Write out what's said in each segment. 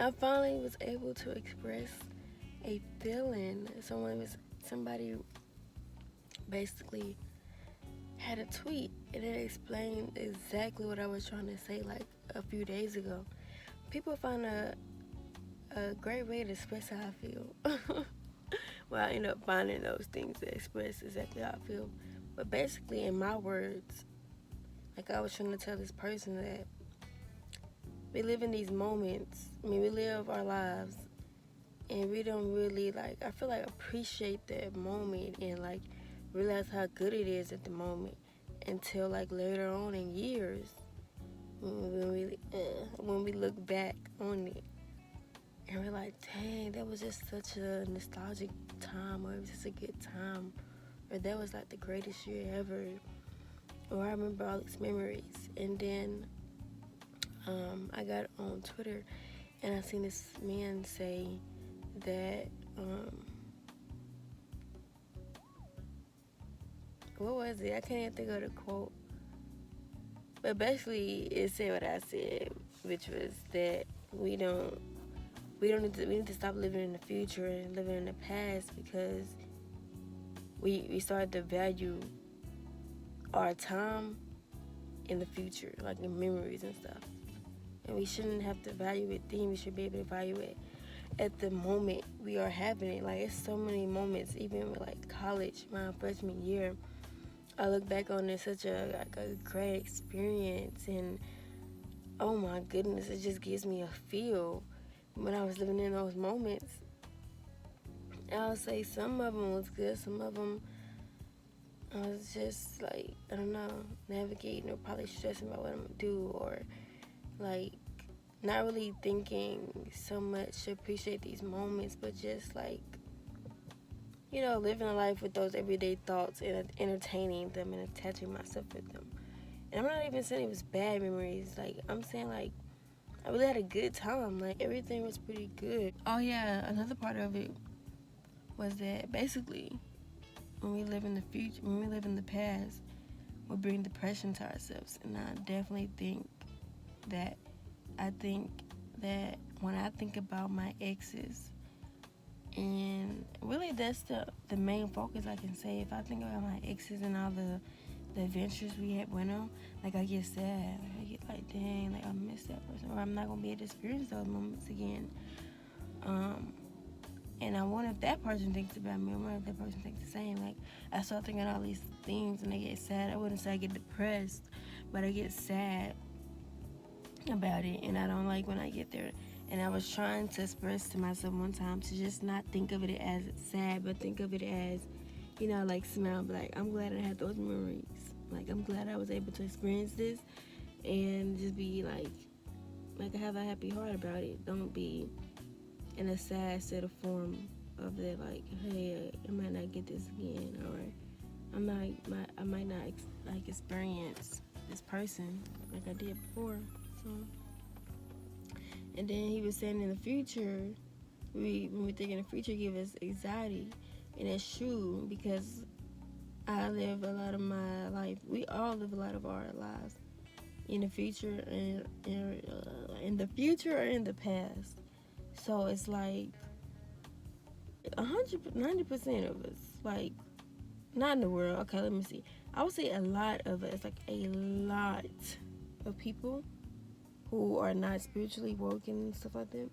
I finally was able to express a feeling. Somebody basically had a tweet and it explained exactly what I was trying to say like a few days ago. People find a great way to express how I feel. Well, I end up finding those things that express exactly how I feel. But basically, in my words, like I was trying to tell this person that we live in these moments. I mean, we live our lives, and we don't really like. I feel like appreciate that moment and like realize how good it is at the moment until like later on in years when we look back on it and we're like, dang, that was just such a nostalgic time, or it was just a good time, or that was like the greatest year ever, or I remember all these memories. And then I got on Twitter and I seen this man say that, what was it? I can't even think of the quote, but basically it said what I said, which was that we need to stop living in the future and living in the past because we started to value our time in the future, like in memories and stuff. And we shouldn't have to value it then. We should be able to value it at the moment we are having it. Like it's so many moments, even with like college, my freshman year. I look back on it such a great experience, and oh my goodness, it just gives me a feel when I was living in those moments. I'll say some of them was good, some of them I was just like, I don't know, navigating or probably stressing about what I'm gonna do, or like not really thinking so much to appreciate these moments, but just like, living a life with those everyday thoughts and entertaining them and attaching myself with them. And I'm not even saying it was bad memories. Like, I'm saying, like, I really had a good time. Like, everything was pretty good. Oh, yeah, another part of it was that basically, when we live in the future, when we live in the past, we bring depression to ourselves. And I definitely that, think that when I think about my exes, and really that's the main focus I can say. If I think about my exes and all the adventures we had went on, like I get sad. Like, I get like, dang, like I miss that person, or I'm not gonna be able to experience those moments again. And I wonder if that person thinks about me. I wonder if that person thinks the same. Like, I start thinking all these things and I get sad. I wouldn't say I get depressed, but I get sad about it, and I don't like when I get there. And I was trying to express to myself one time to just not think of it as sad, but think of it as, like smile, like I'm glad I had those memories. Like I'm glad I was able to experience this, and just be like I have a happy heart about it. Don't be in a sad set of form of that, like, hey, I might not get this again, or I might not like experience this person like I did before. So, and then he was saying in the future, when we think in the future, give us anxiety, and that's true because I live a lot of my life. We all live a lot of our lives in the future, and in the future or in the past. So it's like 90% of us, like, not in the world. Okay, let me see. I would say a lot of us, like a lot of people who are not spiritually woken and stuff like that,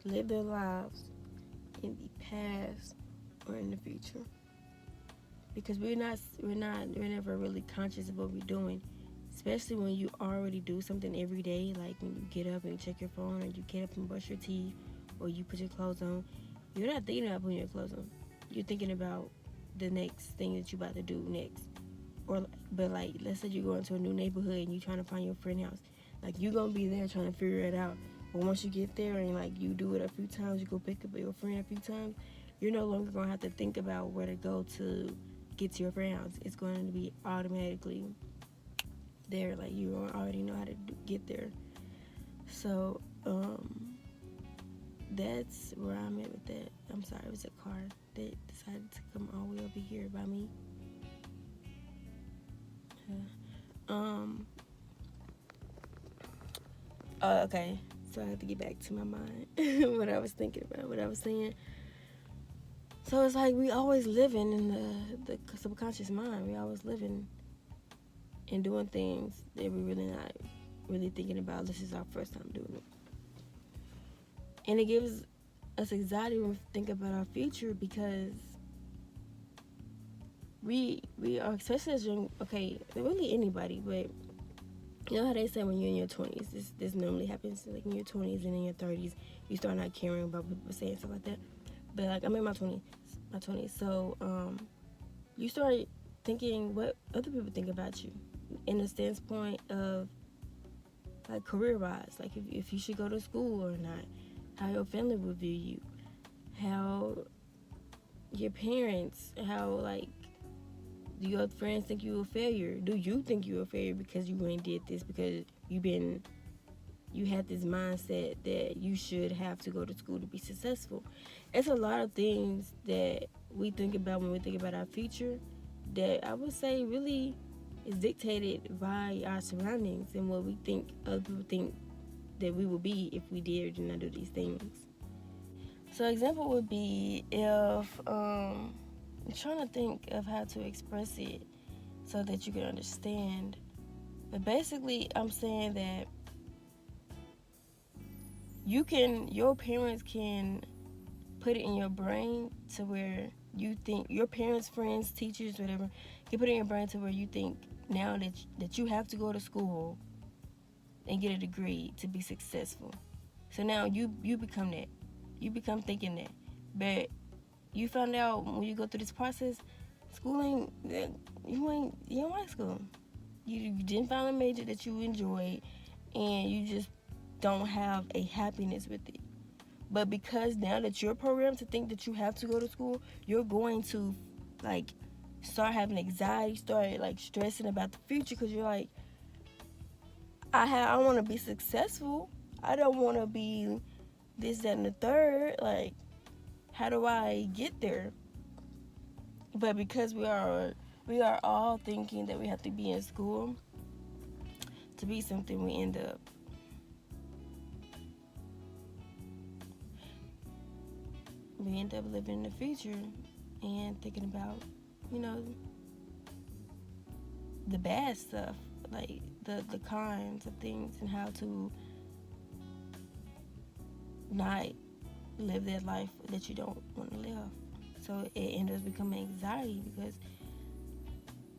live their lives in the past or in the future, because we're never really conscious of what we're doing, especially when you already do something every day, like when you get up and you check your phone, or you get up and brush your teeth, or you put your clothes on. You're not thinking about putting your clothes on. You're thinking about the next thing that you're about to do next. Or, but like, let's say you go into a new neighborhood and you're trying to find your friend's house. Like, you're gonna be there trying to figure it out. But once you get there and like you do it a few times, you go pick up your friend a few times, you're no longer gonna have to think about where to go to get to your friend's house. It's going to be automatically there. Like, you already know how to get there. So, that's where I'm at with that. I'm sorry, it was a car that decided to come all the way over here by me. Okay. So I have to get back to my mind what I was thinking about, what I was saying. So it's like we always living in the subconscious mind. We always living and doing things that we really not really thinking about. This is our first time doing it. And it gives us anxiety when we think about our future because we are, especially as young, okay, really anybody, but you know how they say when you're in your 20s, this normally happens like in your 20s and in your 30s, you start not caring about what people say and stuff like that. But like I'm in my 20s, so you start thinking what other people think about you in the standpoint of like career-wise, like if you should go to school or not, how your family will view you, how your parents, how like do your friends think you a failure? Do you think you a failure because you ain't did this, because you had this mindset that you should have to go to school to be successful? It's a lot of things that we think about when we think about our future that I would say really is dictated by our surroundings and what we think other people think that we would be if we did or did not do these things. So example would be if I'm trying to think of how to express it so that you can understand. But basically I'm saying that your parents can put it in your brain to where you think your parents, friends, teachers, whatever, can put it in your brain to where you think now that you have to go to school and get a degree to be successful. So now you become that. You become thinking that. But you find out when you go through this process, school you don't like school. You didn't find a major that you enjoyed, and you just don't have a happiness with it. But because now that you're programmed to think that you have to go to school, you're going to like start having anxiety, start like stressing about the future because you're like, I want to be successful. I don't want to be this, that, and the third. Like, how do I get there? But because we are all thinking that we have to be in school to be something, we end up living in the future and thinking about, you know, the bad stuff, like the kinds of things and how to not live that life that you don't want to live. So it ends up becoming anxiety because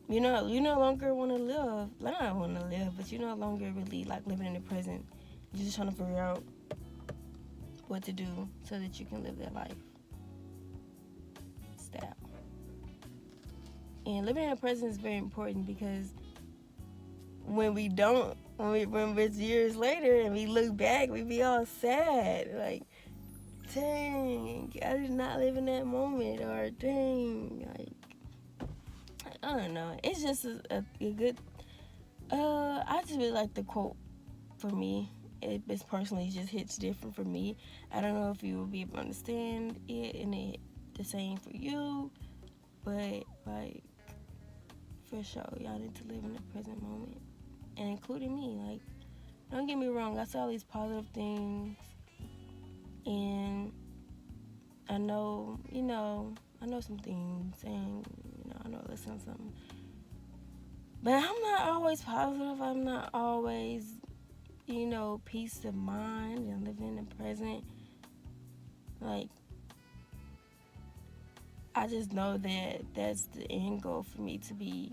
you no longer want to live. Not want to live, but you no longer really like living in the present. You're just trying to figure out what to do so that you can live that life style. And living in the present is very important because when it's years later and we look back, we be all sad. Like, dang, I did not live in that moment. Or, dang, like, I don't know. It's just a good, I just really like the quote for me. It personally just hits different for me. I don't know if you will be able to understand it and it the same for you. But, like, for sure, y'all need to live in the present moment. And including me, like, don't get me wrong, I saw all these positive things, and I know some things, and, I know listen to something. But I'm not always positive, I'm not always, peace of mind and living in the present. Like, I just know that that's the end goal for me, to be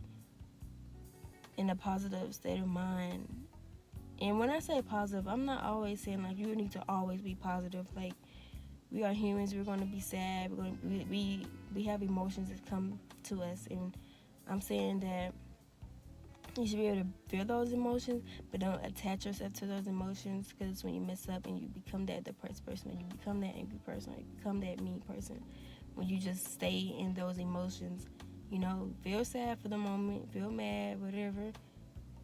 in a positive state of mind. And when I say positive, I'm not always saying like you need to always be positive. Like, we are humans, we're going to be sad, we have emotions that come to us, and I'm saying that you should be able to feel those emotions, but don't attach yourself to those emotions, because when you mess up and you become that depressed person, or you become that angry person, or you become that mean person, when you just stay in those emotions, feel sad for the moment, feel mad, whatever,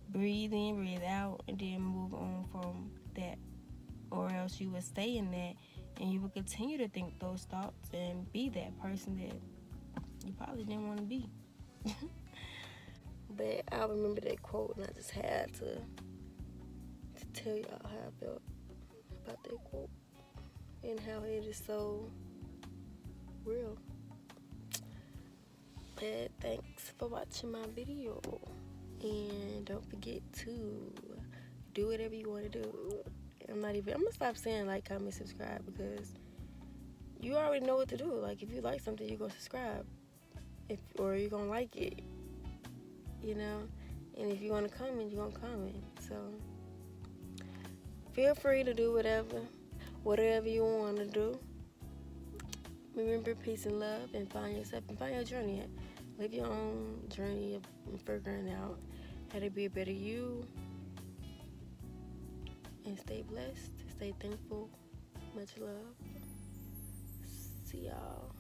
breathe in, breathe out, and then move on from that. Or else you would stay in that and you would continue to think those thoughts and be that person that you probably didn't want to be. But I remember that quote, and I just had to tell y'all how I felt about that quote and how it is so real. But thanks for watching my video. And don't forget to do whatever you want to do. I'm gonna stop saying like, comment, subscribe, because you already know what to do. Like, if you like something, you're gonna subscribe, or you're gonna like it, you know. And if you want to comment, you're gonna comment. So feel free to do whatever you want to do. Remember, peace and love, and find yourself and find your journey. Live your own journey of figuring out how to be a better you. And stay blessed, stay thankful. Much love. See y'all.